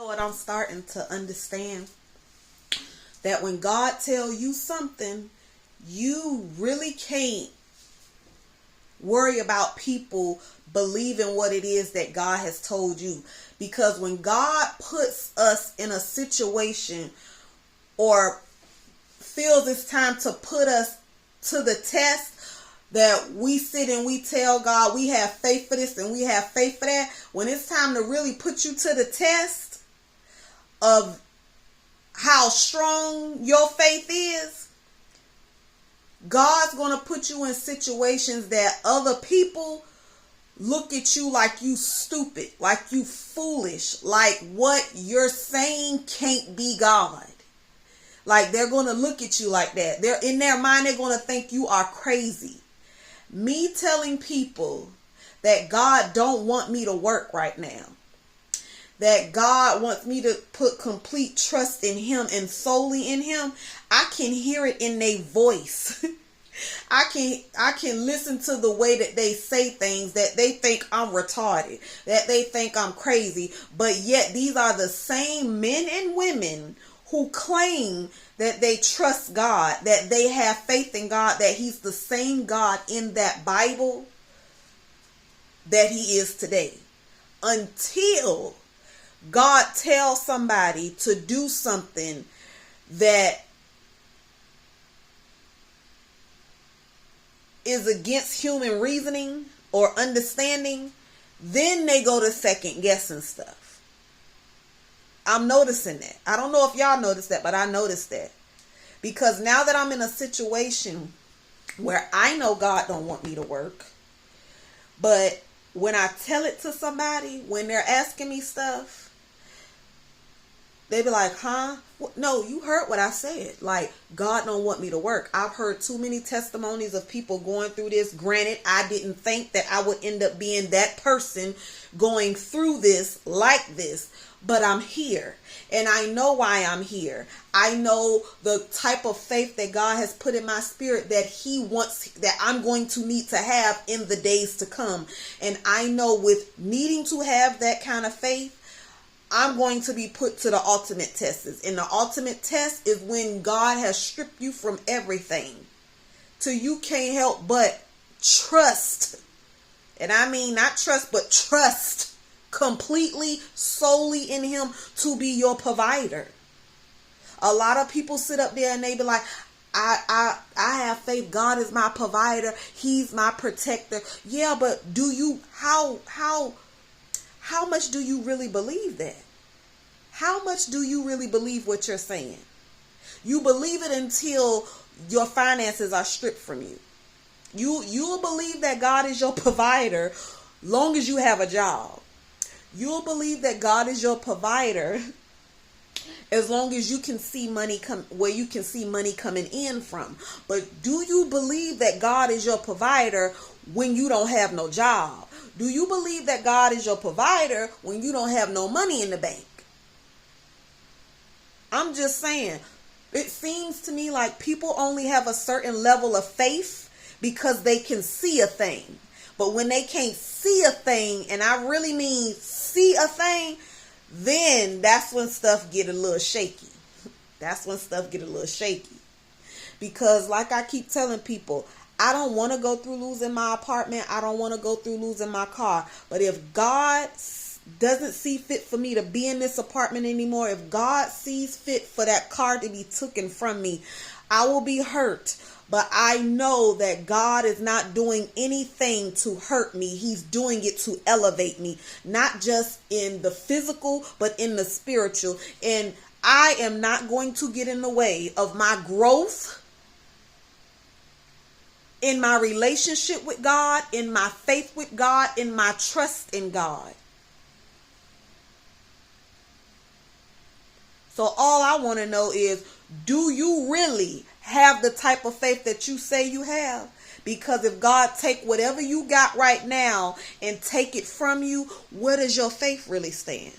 What I'm starting to understand, that when God tell you something, you really can't worry about people believing what it is that God has told you. Because when God puts us in a situation or feels it's time to put us to the test, that we sit and we tell God we have faith for this and we have faith for that, when it's time to really put you to the test of how strong your faith is, God's going to put you in situations that other people look at you like you stupid, like you foolish, like what you're saying can't be God. Like they're going to look at you like that. They're in their mind, they're going to think you are crazy. Me telling people that God don't want me to work right now, that God wants me to put complete trust in Him and solely in Him, I can hear it in their voice. I can listen to the way that they say things, that they think I'm retarded, that they think I'm crazy, but yet these are the same men and women who claim that they trust God, that they have faith in God, that He's the same God in that Bible that He is today. Until God tells somebody to do something that is against human reasoning or understanding, then they go to second guessing stuff. I'm noticing that. I don't know if y'all noticed that, but I noticed that. Because now that I'm in a situation where I know God don't want me to work, but when I tell it to somebody, when they're asking me stuff, they be like, huh? No, you heard what I said. Like, God don't want me to work. I've heard too many testimonies of people going through this. Granted, I didn't think that I would end up being that person going through this like this. But I'm here. And I know why I'm here. I know the type of faith that God has put in my spirit that He wants, that I'm going to need to have in the days to come. And I know with needing to have that kind of faith, I'm going to be put to the ultimate test. And the ultimate test is when God has stripped you from everything, till you can't help but trust. And I mean not trust, but trust completely, solely in Him to be your provider. A lot of people sit up there and they be like, I have faith. God is my provider. He's my protector. Yeah, but do you, how much do you really believe that? How much do you really believe what you're saying? You believe it until your finances are stripped from you. You'll believe that God is your provider long as you have a job. You'll believe that God is your provider as long as you can see money where you can see money coming in from. But do you believe that God is your provider when you don't have no job? Do you believe that God is your provider when you don't have no money in the bank? I'm just saying, it seems to me like people only have a certain level of faith because they can see a thing. But when they can't see a thing, and I really mean see a thing, then that's when stuff get a little shaky. That's when stuff get a little shaky. Because like I keep telling people, I don't want to go through losing my apartment. I don't want to go through losing my car. But if God doesn't see fit for me to be in this apartment anymore, if God sees fit for that car to be taken from me, I will be hurt. But I know that God is not doing anything to hurt me. He's doing it to elevate me, not just in the physical, but in the spiritual. And I am not going to get in the way of my growth in my relationship with God, in my faith with God, in my trust in God. So all I want to know is, do you really have the type of faith that you say you have? Because if God take whatever you got right now and take it from you, where does your faith really stand?